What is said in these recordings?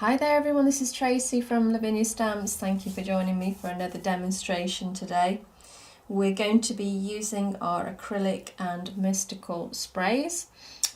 Hi there everyone, this is Tracy from Lavinia Stamps. Thank you for joining me for another demonstration today. We're going to be using our acrylic and mystical sprays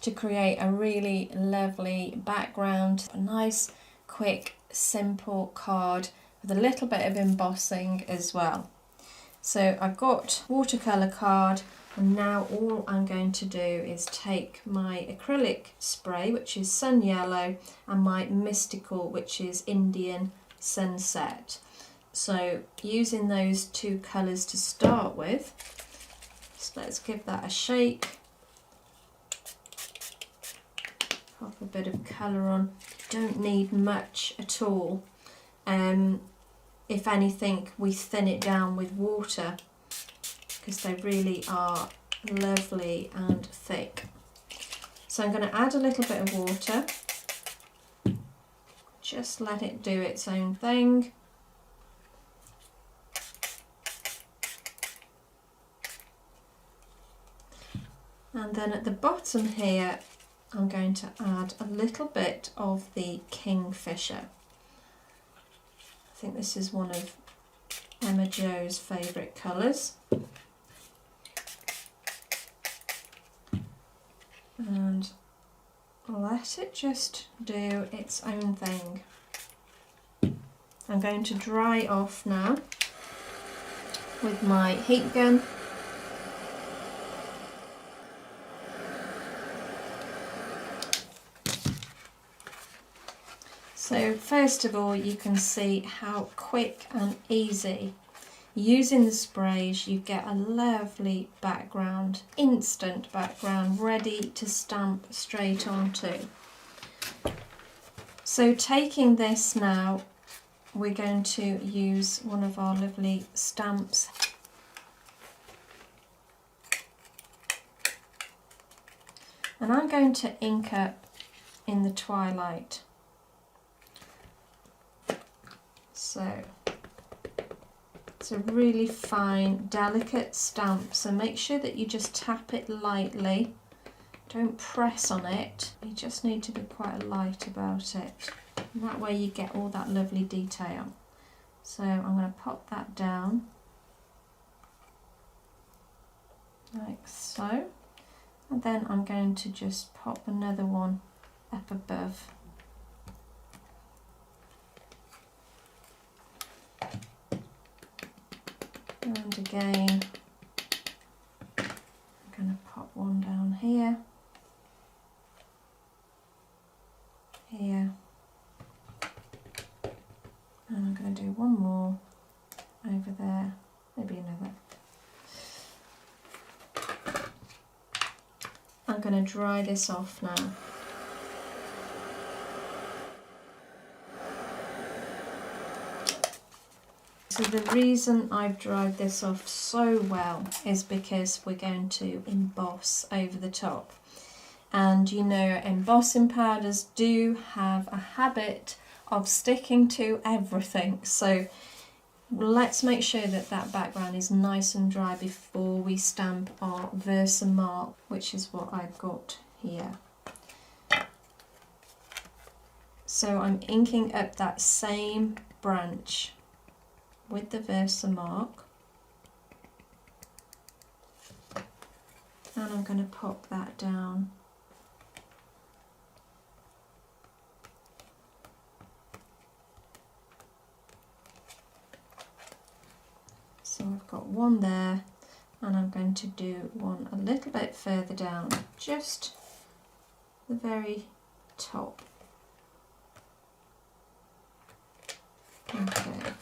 to create a really lovely background, a nice, quick, simple card with a little bit of embossing as well. So I've got watercolour card, and now all I'm going to do is take my acrylic spray, which is Sun Yellow, and my mystical, which is Indian Sunset. So using those two colours to start with, so let's give that a shake. Pop a bit of colour on. Don't need much at all. If anything, we thin it down with water because they really are lovely and thick. So I'm going to add a little bit of water. Just let it do its own thing. And then at the bottom here, I'm going to add a little bit of the Kingfisher. I think this is one of Emma Jo's favourite colours. And let it just do its own thing. I'm going to dry off now with my heat gun. So first of all, you can see how quick and easy using the sprays you get a lovely background, instant background, ready to stamp straight onto. So taking this now, we're going to use one of our lovely stamps. And I'm going to ink up in the twilight. So it's a really fine, delicate stamp, so make sure that you just tap it lightly. Don't press on it, you just need to be quite light about it. And that way you get all that lovely detail. So I'm going to pop that down, like so. And then I'm going to just pop another one up above. And again, I'm going to pop one down here, here, and I'm going to do one more over there, maybe another. I'm going to dry this off now. So the reason I've dried this off so well is because we're going to emboss over the top. And you know, embossing powders do have a habit of sticking to everything. So let's make sure that that background is nice and dry before we stamp our Versamark, which is what I've got here. So I'm inking up that same branch with the Versamark, and I'm going to pop that down. So I've got one there, and I'm going to do one a little bit further down, just the very top. Okay.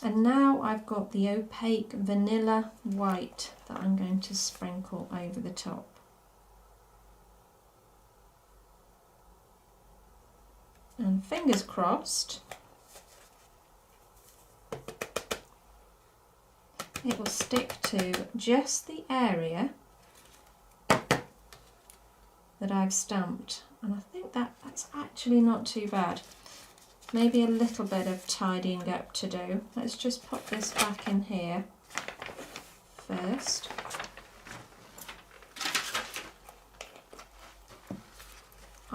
And now I've got the opaque vanilla white that I'm going to sprinkle over the top. And fingers crossed, it will stick to just the area that I've stamped. And I think that's actually not too bad. Maybe a little bit of tidying up to do. Let's just pop this back in here first.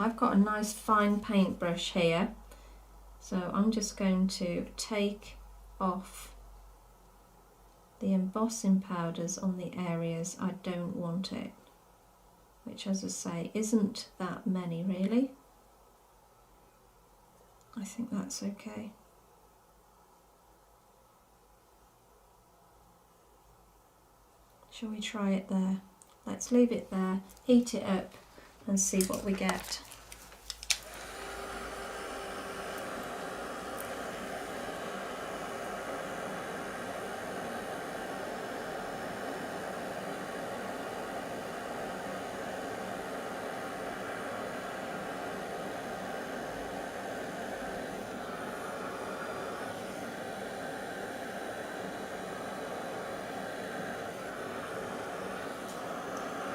I've got a nice fine paintbrush here, so I'm just going to take off the embossing powders on the areas I don't want it, which, as I say, isn't that many really. I think that's okay. Shall we try it there? Let's leave it there, heat it up and see what we get.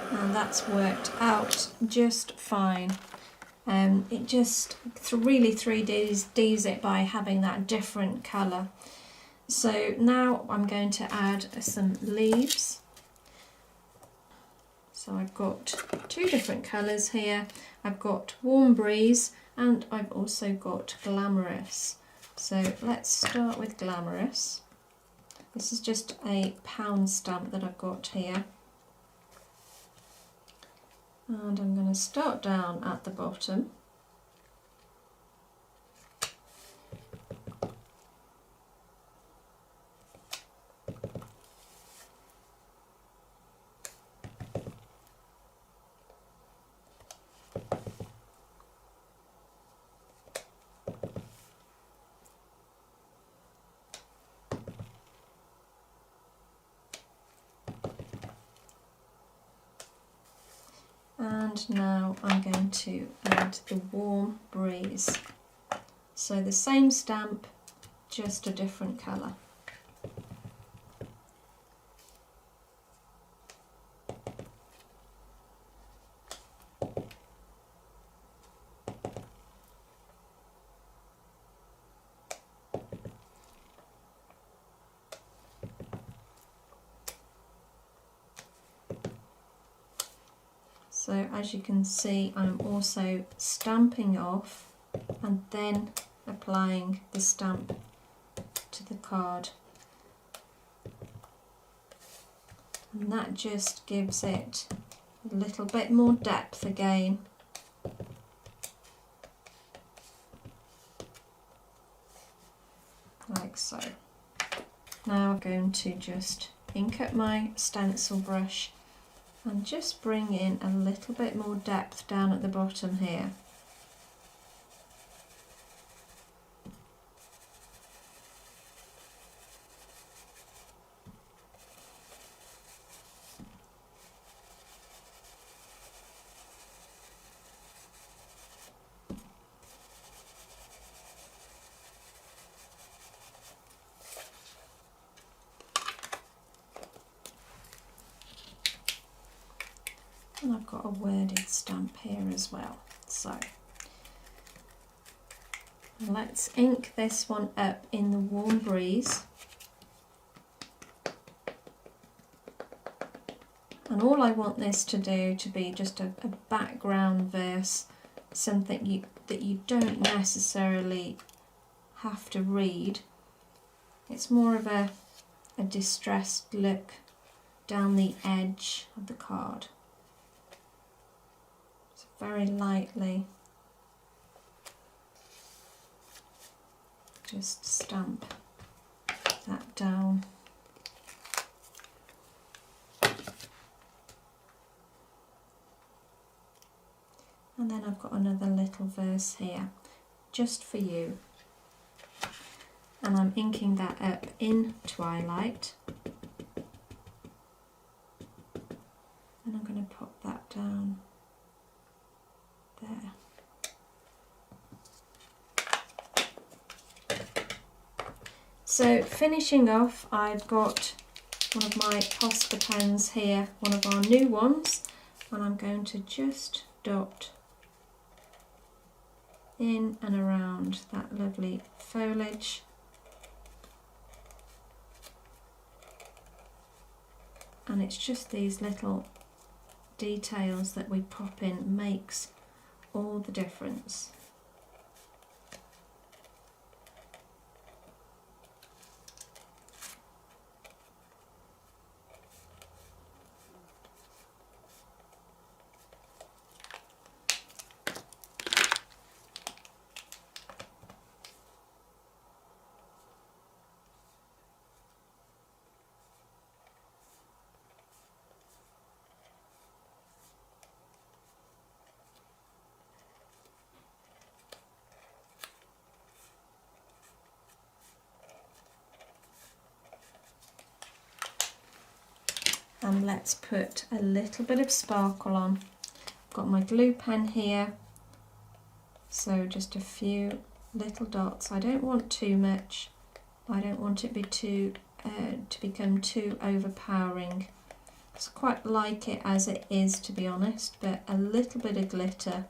And that's worked out just fine. It just really 3Ds it by having that different colour. So now I'm going to add some leaves. So I've got two different colours here. I've got Warm Breeze and I've also got Glamorous. So let's start with Glamorous. This is just a pound stamp that I've got here. And I'm going to start down at the bottom. And now I'm going to add the Warm Breeze. So the same stamp, just a different colour. So as you can see, I'm also stamping off and then applying the stamp to the card. And that just gives it a little bit more depth again. Like so. Now I'm going to just ink up my stencil brush and just bring in a little bit more depth down at the bottom here. And I've got a worded stamp here as well. So let's ink this one up in the Warm Breeze. And all I want this to do to be just a background verse, something that you don't necessarily have to read. It's more of a distressed look down the edge of the card. Very lightly just stamp that down. And then I've got another little verse here just for you, and I'm inking that up in Twilight, and I'm going to pop that down there. So finishing off, I've got one of my Posca pens here, one of our new ones, and I'm going to just dot in and around that lovely foliage. And it's just these little details that we pop in makes all the difference. And let's put a little bit of sparkle on. I've got my glue pen here, so just a few little dots. I don't want too much. I don't want it to become too overpowering. I quite like it as it is, to be honest, but a little bit of glitter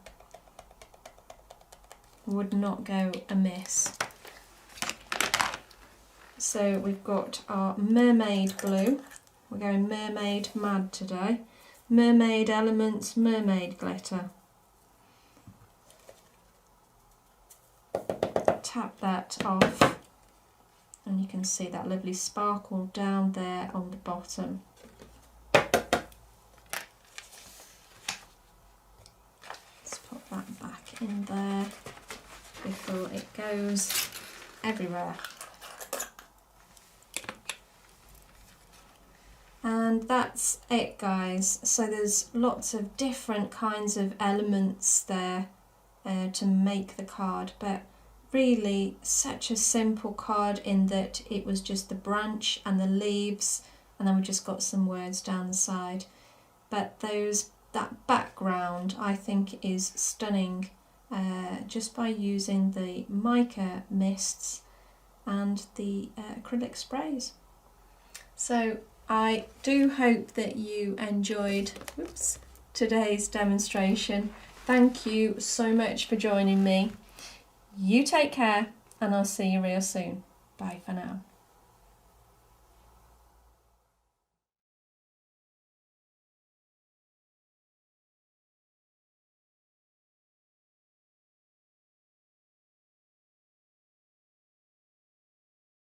would not go amiss. So we've got our mermaid blue. We're going mermaid mad today. Mermaid elements, mermaid glitter. Tap that off and you can see that lovely sparkle down there on the bottom. Let's put that back in there before it goes everywhere. And that's it, guys. So there's lots of different kinds of elements there to make the card, but really such a simple card in that it was just the branch and the leaves, and then we just got some words down the side. But that background I think is stunning just by using the mica mists and the acrylic sprays. So I do hope that you enjoyed today's demonstration. Thank you so much for joining me. You take care and I'll see you real soon. Bye for now.